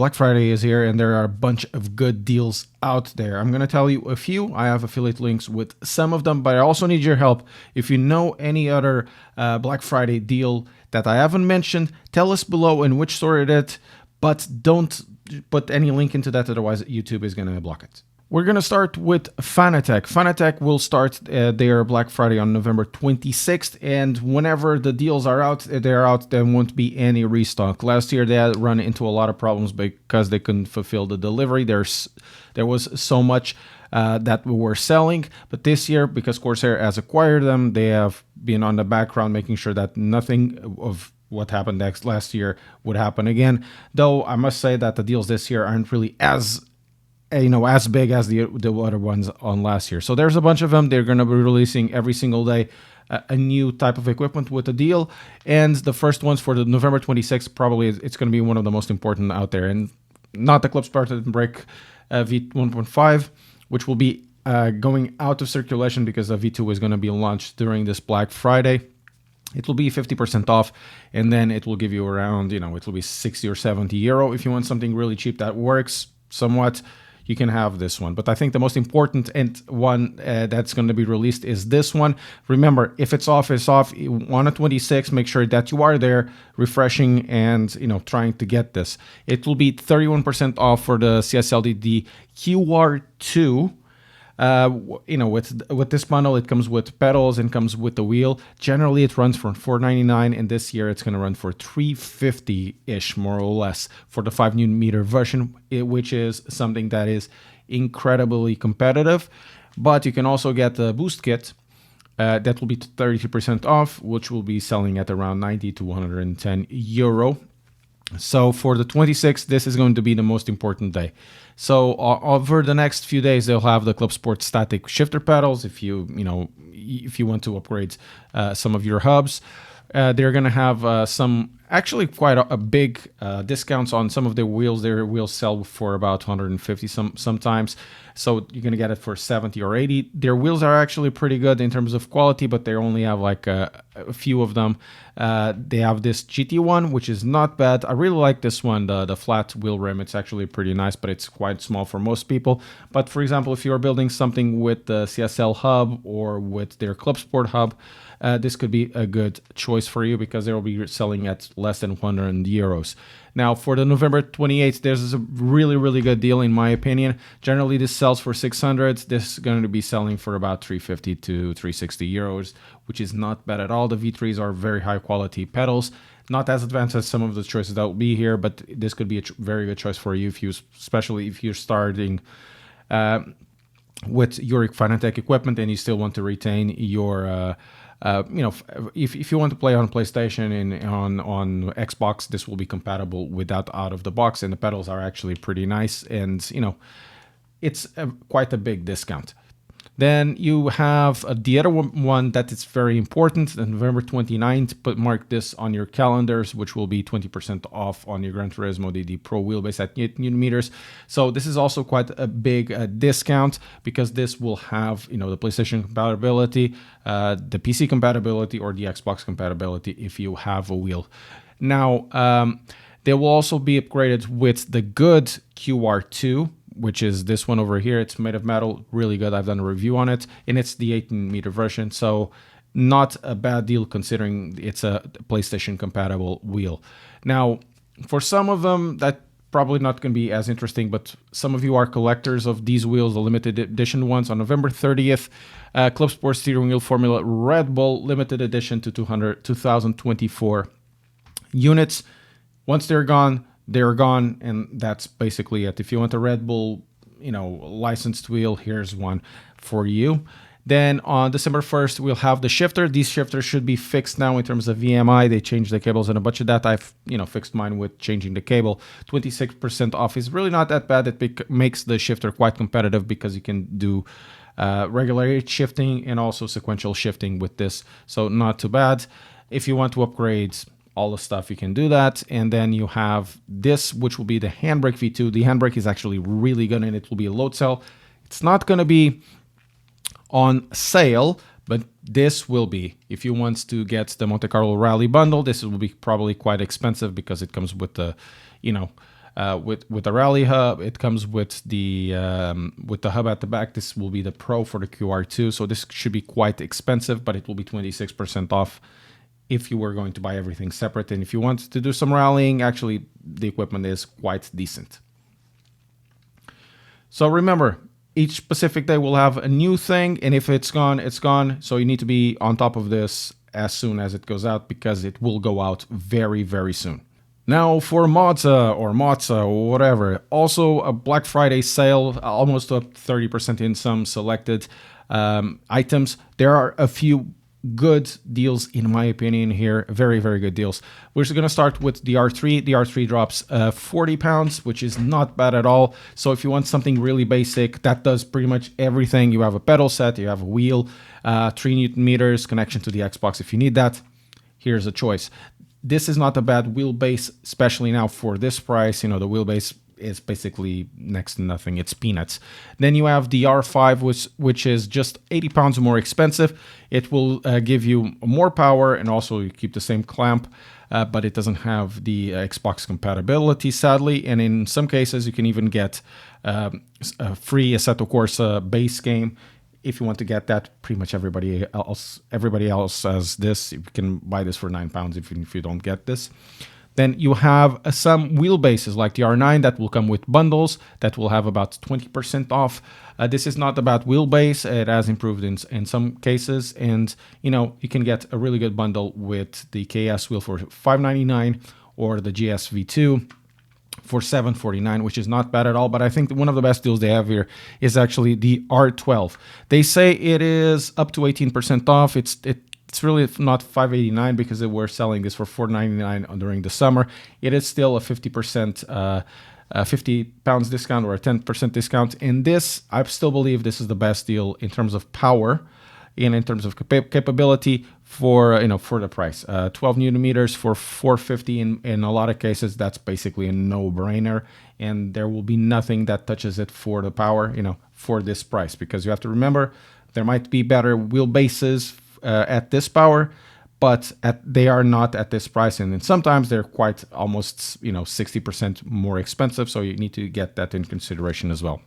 Black Friday is here and there are a bunch of good deals out there. I'm going to tell you a few. I have affiliate links with some of them, but I also need your help. If you know any other Black Friday deal that I haven't mentioned, tell us below in which store it is, but don't put any link into that, otherwise YouTube is going to block it. We're going to start with Fanatec. Fanatec will start their Black Friday on November 26th, and whenever the deals are out, they're out, there won't be any restock. Last year, they had run into a lot of problems because they couldn't fulfill the delivery. There was so much that we were selling, but this year, because Corsair has acquired them, they have been on the background making sure that nothing of what happened last year would happen again. Though I must say that the deals this year aren't really as big as the other ones on last year. So there's a bunch of them. They're going to be releasing every single day a new type of equipment with a deal. And the first ones for the November 26th, probably it's going to be one of the most important out there. And not the Club Spartan Break V1.5, which will be going out of circulation because the V2 is going to be launched during this Black Friday. It will be 50% off, and then it will give you around, it will be 60 or 70 euro. If you want something really cheap that works somewhat, you can have this one. But I think the most important one that's going to be released is this one. Remember, if it's off, it's off. On a 26, make sure that you are there refreshing and trying to get this. It will be 31% off for the CSLDD QR2. With this bundle, it comes with pedals and comes with the wheel. Generally, it runs for $499, and this year it's going to run for $350-ish, more or less, for the 5Nm version, which is something that is incredibly competitive. But you can also get the boost kit. That will be 32% off, which will be selling at around 90 to 110 euro. So for the 26th, this is going to be the most important day. So over the next few days, they'll have the Club Sport static shifter pedals. If you want to upgrade some of your hubs, they're going to have some actually quite a big discounts on some of their wheels. Their wheels sell for about 150 sometimes. So you're going to get it for 70 or 80. Their wheels are actually pretty good in terms of quality, but they only have like a few of them. They have this GT one, which is not bad. I really like this one, the flat wheel rim. It's actually pretty nice, but it's quite small for most people. But for example, if you're building something with the CSL hub or with their Club Sport hub, this could be a good choice for you because they will be selling at less than 100 euros. Now, for the November 28th, there's a really, really good deal, in my opinion. Generally, this sells for 600. This is going to be selling for about 350 to 360 euros, which is not bad at all. The V3s are very high-quality pedals. Not as advanced as some of the choices that will be here, but this could be a very good choice for you, especially if you're starting with your Fanatec equipment and you still want to retain your... if you want to play on PlayStation and on Xbox, this will be compatible with that out of the box, and the pedals are actually pretty nice, and it's quite a big discount. Then you have the other one that is very important, November 29th, but mark this on your calendars, which will be 20% off on your Gran Turismo DD Pro wheelbase at 8Nm. So this is also quite a big discount because this will have, the PlayStation compatibility, the PC compatibility, or the Xbox compatibility if you have a wheel. Now, they will also be upgraded with the good QR2, which is this one over here. It's made of metal, really good. I've done a review on it, and it's the 18-meter version, so not a bad deal considering it's a PlayStation compatible wheel. Now, for some of them, that probably not going to be as interesting, but some of you are collectors of these wheels, the limited edition ones. On November 30th, Club Sport Steering Wheel Formula Red Bull limited edition to 2024 units. Once they're gone, and that's basically it. If you want a Red Bull, licensed wheel, here's one for you. Then on December 1st, we'll have the shifter. These shifters should be fixed now in terms of VMI. They changed the cables and a bunch of that. I've, fixed mine with changing the cable. 26% off is really not that bad. It makes the shifter quite competitive because you can do regular shifting and also sequential shifting with this. So not too bad. If you want to upgrade all the stuff, you can do that. And then you have this, which will be the handbrake V2. The handbrake is actually really good, and it will be a load cell. It's not going to be on sale, but this will be. If you want to get the Monte Carlo Rally bundle, this will be probably quite expensive because it comes with the, with the rally hub. It comes with the hub at the back. This will be the Pro for the QR2, so this should be quite expensive, but it will be 26% off if you were going to buy everything separate. And if you want to do some rallying, actually the equipment is quite decent. So remember, each Pacific Day will have a new thing, and if it's gone, it's gone. So you need to be on top of this as soon as it goes out, because it will go out very, very soon. Now for Moza or whatever, also a Black Friday sale, almost up 30% in some selected items. There are a few good deals in my opinion here, very, very good deals. We're just going to start with the R3. The R3 drops 40 pounds, which is not bad at all. So if you want something really basic, that does pretty much everything. You have a pedal set, you have a wheel, 3 Newton meters, connection to the Xbox if you need that. Here's a choice. This is not a bad wheelbase, especially now for this price. You know, the wheelbase is basically next to nothing. It's peanuts. Then you have the R5, which is just 80 pounds more expensive. It will give you more power, and also you keep the same clamp, but it doesn't have the Xbox compatibility, sadly. And in some cases, you can even get a free Assetto Corsa base game. If you want to get that, pretty much everybody else has this. You can buy this for £9 if you don't get this. Then you have some wheelbases like the R9 that will come with bundles that will have about 20% off. This is not a bad wheelbase. It has improved in some cases. And, you know, you can get a really good bundle with the KS wheel for $5.99 or the GS V2 for $7.49, which is not bad at all. But I think one of the best deals they have here is actually the R12. They say it is up to 18% off. It's really not $5.89 because they were selling this for $4.99 during the summer. It is still a 50%, 50 pounds discount or a 10% discount. And this, I still believe this is the best deal in terms of power and in terms of capability for the price. 12 Newton meters for $4.50 in a lot of cases. That's basically a no-brainer, and there will be nothing that touches it for the power, for this price, because you have to remember there might be better wheelbases at this power, but they are not at this price, and then sometimes they're quite almost 60% more expensive, so you need to get that in consideration as well.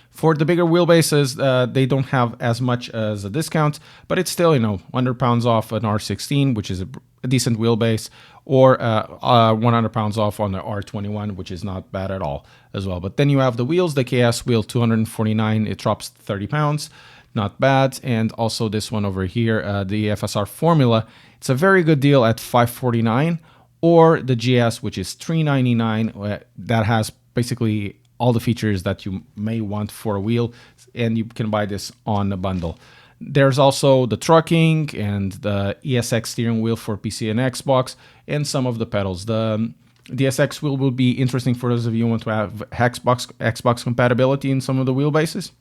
For the bigger wheelbases, they don't have as much as a discount, but it's still 100 pounds off an R16, which is a decent wheelbase, or 100 pounds off on the R21, which is not bad at all as well. But then you have the wheels, the KS wheel 249, it drops 30 pounds. Not bad. And also this one over here, the FSR Formula, it's a very good deal at $5.49, or the GS, which is $3.99. That has basically all the features that you may want for a wheel, and you can buy this on a bundle. There's also the trucking and the ESX steering wheel for PC and Xbox, and some of the pedals. The SX wheel will be interesting for those of you who want to have Xbox compatibility in some of the wheelbases.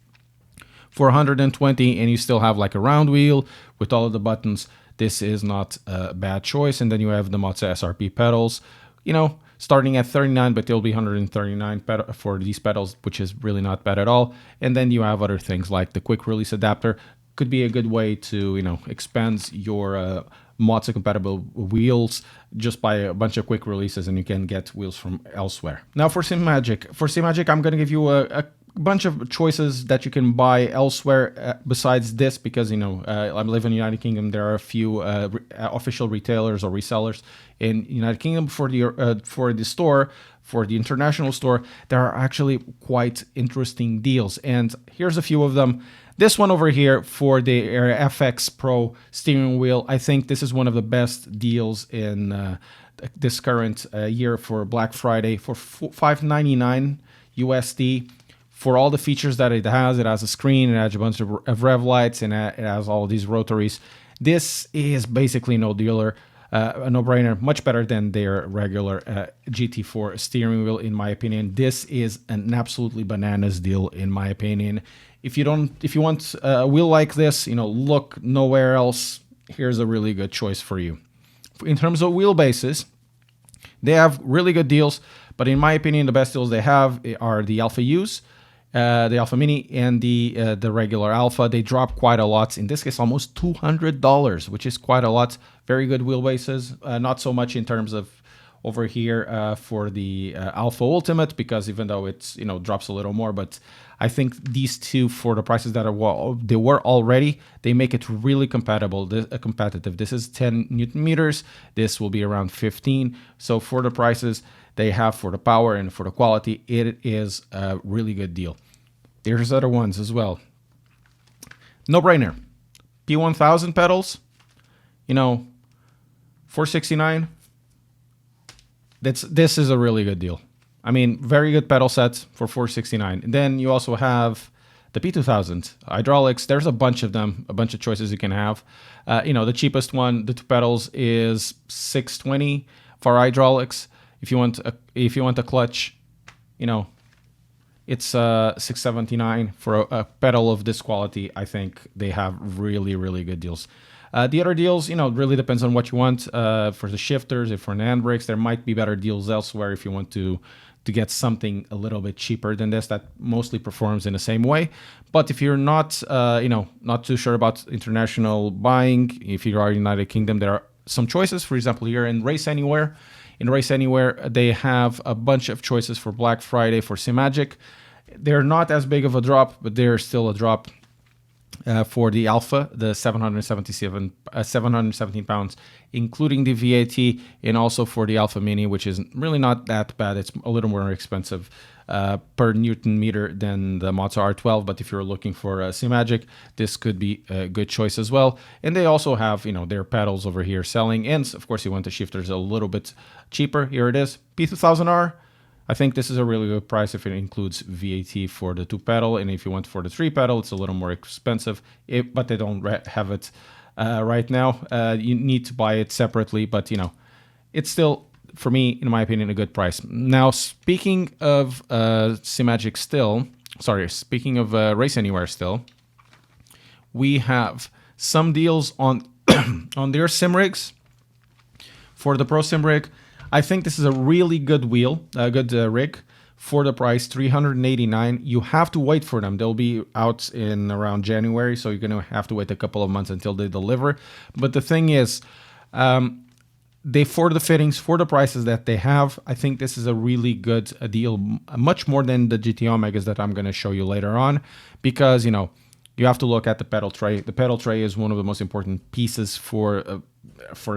For $120, and you still have like a round wheel with all of the buttons, this is not a bad choice. And then you have the Moza SRP pedals, starting at $39, but they'll be $139 for these pedals, which is really not bad at all. And then you have other things like the quick release adapter. Could be a good way to expand your Moza compatible wheels. Just buy a bunch of quick releases and you can get wheels from elsewhere. Now for Simagic, I'm going to give you a bunch of choices that you can buy elsewhere besides this, because I live in the United Kingdom. There are a few official retailers or resellers in United Kingdom for the store. For the international store, there are actually quite interesting deals, and here's a few of them. This one over here for the FX Pro steering wheel, I think this is one of the best deals in this current year for Black Friday for $5.99 USD. For all the features that it has a screen, it has a bunch of rev lights, and it has all these rotaries. This is basically a no-brainer, much better than their regular GT4 steering wheel, in my opinion. This is an absolutely bananas deal, in my opinion. If you want a wheel like this, look nowhere else. Here's a really good choice for you. In terms of wheelbases, they have really good deals, but in my opinion, the best deals they have are the Alpha U's, the Alpha Mini, and the regular Alpha. They drop quite a lot. In this case, almost $200, which is quite a lot. Very good wheelbases. Not so much in terms of over here for the Alpha Ultimate, because even though it's, you know, drops a little more, but I think these two, for the prices that they were already, they make it really competitive. This is 10 Newton meters. This will be around 15. So for the prices they have, for the power and for the quality, it is a really good deal. There's other ones as well. No brainer. P1000 pedals, you know, 469. This is a really good deal. I mean, very good pedal sets for 469. And then you also have the P2000 hydraulics. There's a bunch of them, a bunch of choices you can have. You know, the cheapest one, the two pedals, is 620 for hydraulics. If you want a clutch, you know, it's 679 for a pedal of this quality. I think they have really, really good deals. The other deals, you know, it really depends on what you want. For the shifters, if for the handbrakes, there might be better deals elsewhere if you want to get something a little bit cheaper than this that mostly performs in the same way. But if you're not, you know, not too sure about international buying, if you are in the United Kingdom, there are some choices. For example, here in Race Anywhere, they have a bunch of choices for Black Friday for Simagic. They're not as big of a drop, but they're still a drop. For the Alpha, the 717 pounds, including the VAT, and also for the Alpha Mini, which is really not that bad. It's a little more expensive per Newton meter than the Moza R12, but if you're looking for a Simagic, this could be a good choice as well. And they also have, you know, their pedals over here selling, and of course you want the shifters a little bit cheaper. Here it is, P2000R. I think this is a really good price if it includes VAT for the two pedal, and if you want for the three pedal, it's a little more expensive, but they don't have it right now. You need to buy it separately, but you know, it's still, for me, in my opinion, a good price. Now, speaking of Simagic still, speaking of Race Anywhere still, we have some deals on on their sim rigs. For the Pro Sim rig, I think this is a really good rig for the price, $389. You have to wait for them. They'll be out in around January, so you're going to have to wait a couple of months until they deliver. But the thing is, for the fittings, for the prices that they have, I think this is a really good deal, much more than the GT Omegas that I'm going to show you later on, because, you know, you have to look at the pedal tray. The pedal tray is one of the most important pieces for a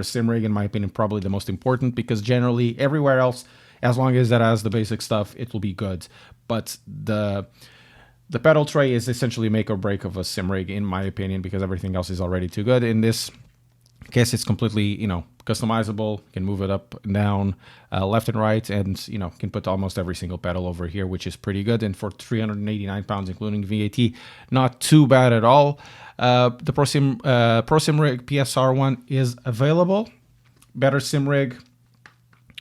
sim rig, in my opinion, probably the most important, because generally everywhere else, as long as it has the basic stuff, it will be good. But the pedal tray is essentially make or break of a sim rig, in my opinion, because everything else is already too good. In this case, it's completely, you know, customizable. You can move it up and down, left and right, and, you know, can put almost every single pedal over here, which is pretty good. And for 389 pounds, including VAT, not too bad at all. The Pro Sim Rig PSR one is available. Better sim rig.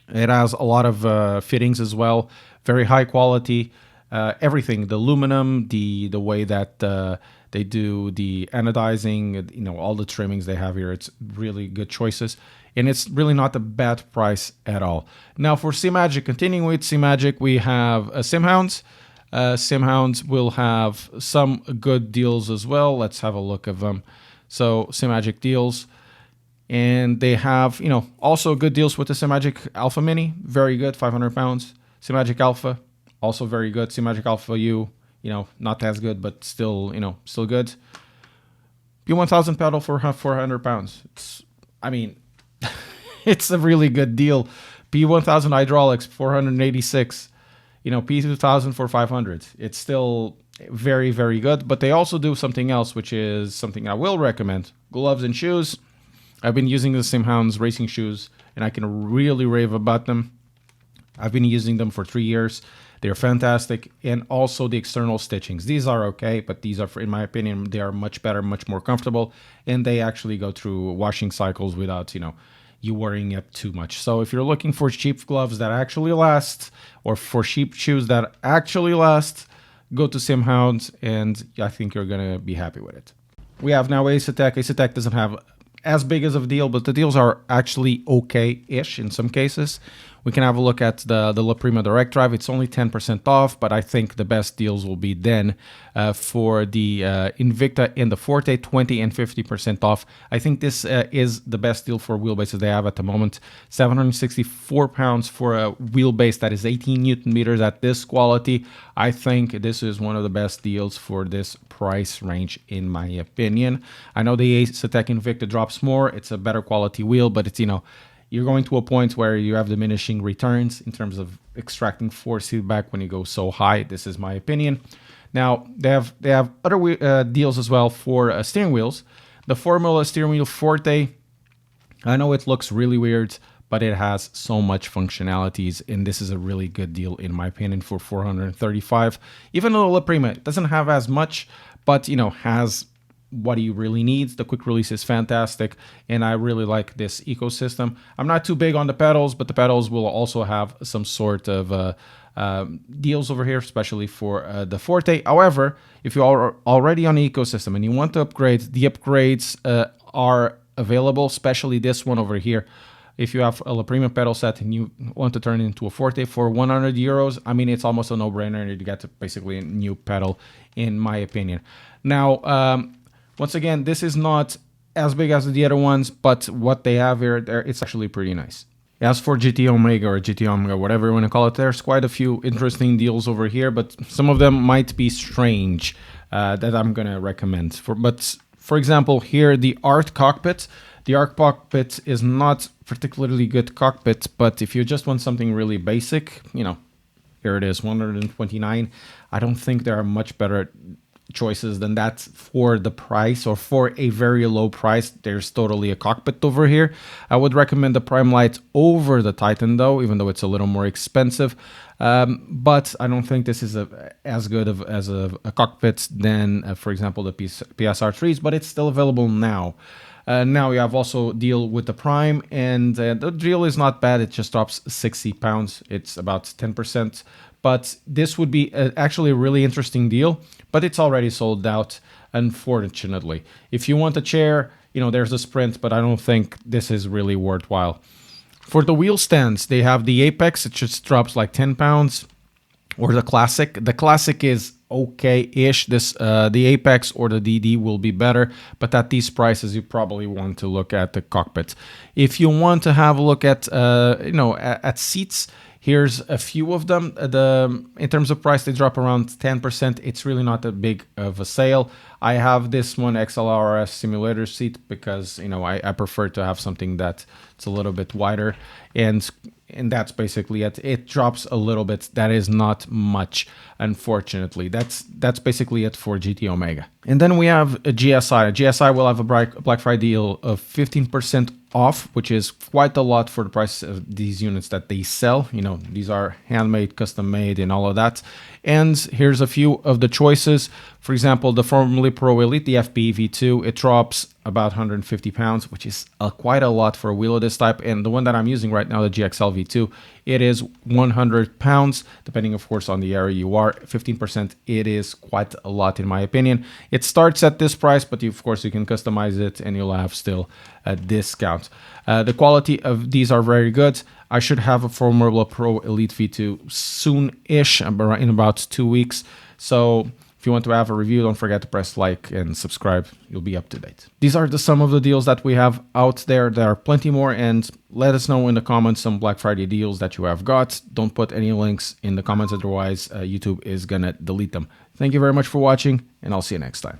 It has a lot of fittings as well. Very high quality. Everything, the aluminum, the way that they do the anodizing, you know, all the trimmings they have here, it's really good choices. And it's really not a bad price at all. Now for Simagic, continuing with Simagic, we have Simhounds. Simhounds will have some good deals as well. Let's have a look at them. So Simagic deals. And they have, you know, also good deals with the Simagic Alpha Mini. Very good, 500 pounds. Simagic Alpha, also very good. Simagic Alpha U, you know, not as good, but still, you know, still good. P1000 pedal for 400 pounds. I mean, it's a really good deal. P1000 hydraulics, 486. You know, P2000 for 500. It's still very, very good. But they also do something else, which is something I will recommend. Gloves and shoes. I've been using the Simhounds racing shoes, and I can really rave about them. I've been using them for 3 years. They're fantastic. And also the external stitchings. These are okay, but these are, in my opinion, they are much better, much more comfortable. And they actually go through washing cycles without, you know, you worrying it too much. So if you're looking for cheap gloves that actually last, or for cheap shoes that actually last, go to Simhounds, and I think you're going to be happy with it. We have now Asetek. Asetek doesn't have as big as of a deal, but the deals are actually okay-ish in some cases. We can have a look at the La Prima Direct Drive. It's only 10% off, but I think the best deals will be then for the Invicta and the Forte, 20 and 50% off. I think this is the best deal for wheelbases they have at the moment. 764 pounds for a wheelbase that is 18 Newton meters at this quality. I think this is one of the best deals for this price range, in my opinion. I know the Asetek Invicta drops more. It's a better quality wheel, but it's, you know, you're going to a point where you have diminishing returns in terms of extracting force feedback when you go so high. This is my opinion. Now, they have other deals as well for steering wheels. The Formula steering wheel Forte, I know it looks really weird, but it has so much functionalities, and this is a really good deal, in my opinion, for 435. Even though La Prima doesn't have as much, but, you know, has what he really needs. The quick release is fantastic, and I really like this ecosystem. I'm not too big on the pedals, but the pedals will also have some sort of deals over here, especially for the Forte. However, if you are already on the ecosystem and you want to upgrade, the upgrades are available, especially this one over here. If you have a La Prima pedal set and you want to turn it into a Forte for 100 euros, I mean, it's almost a no-brainer to get basically a new pedal, in my opinion. Now, once again, this is not as big as the other ones, but what they have here, it's actually pretty nice. As for GT Omega or GT Omega, whatever you want to call it, there's quite a few interesting deals over here, but some of them might be strange that I'm going to recommend. But for example, here, the Art Cockpit. The Art Cockpit is not particularly good cockpit, but if you just want something really basic, you know, here it is, 129. I don't think there are much better choices than that for the price, or for a very low price. There's totally a cockpit over here. I would recommend the Prime Light over the Titan though, even though it's a little more expensive, but I don't think this is as good as a cockpit than for example the PSR3s, but it's still available now. Now you have also deal with the Prime, and the deal is not bad. It just drops 60 pounds. It's about 10%. But this would be actually a really interesting deal, but it's already sold out, unfortunately. If you want a chair, you know, there's a Sprint, but I don't think this is really worthwhile. For the wheel stands, they have the Apex. It just drops like 10 pounds, or the Classic. The Classic is okay-ish. The Apex or the DD will be better, but at these prices, you probably want to look at the cockpit. If you want to have a look at, at seats, here's a few of them. In terms of price, they drop around 10%. It's really not that big of a sale. I have this one XLRS simulator seat because, you know, I prefer to have something that's a little bit wider, and that's basically it. It drops a little bit. That is not much, unfortunately. That's basically it for GT Omega. And then we have a GSI. GSI will have a Black Friday deal of 15% off, which is quite a lot for the price of these units that they sell. You know, these are handmade, custom made, and all of that. And here's a few of the choices. For example, the Formula Pro Elite, the FPE V2, it drops about 150 pounds, which is quite a lot for a wheel of this type. And the one that I'm using right now, the GXL V2, it is 100 pounds, depending, of course, on the area you are. 15%, it is quite a lot, in my opinion. It starts at this price, but of course, you can customize it, and you'll have still a discount. The quality of these are very good. I should have a Formula Pro Elite V2 soon-ish, in about 2 weeks. So if you want to have a review, don't forget to press like and subscribe. You'll be up to date. These are some of the deals that we have out there. There are plenty more, and let us know in the comments some Black Friday deals that you have got. Don't put any links in the comments, otherwise YouTube is gonna delete them. Thank you very much for watching, and I'll see you next time.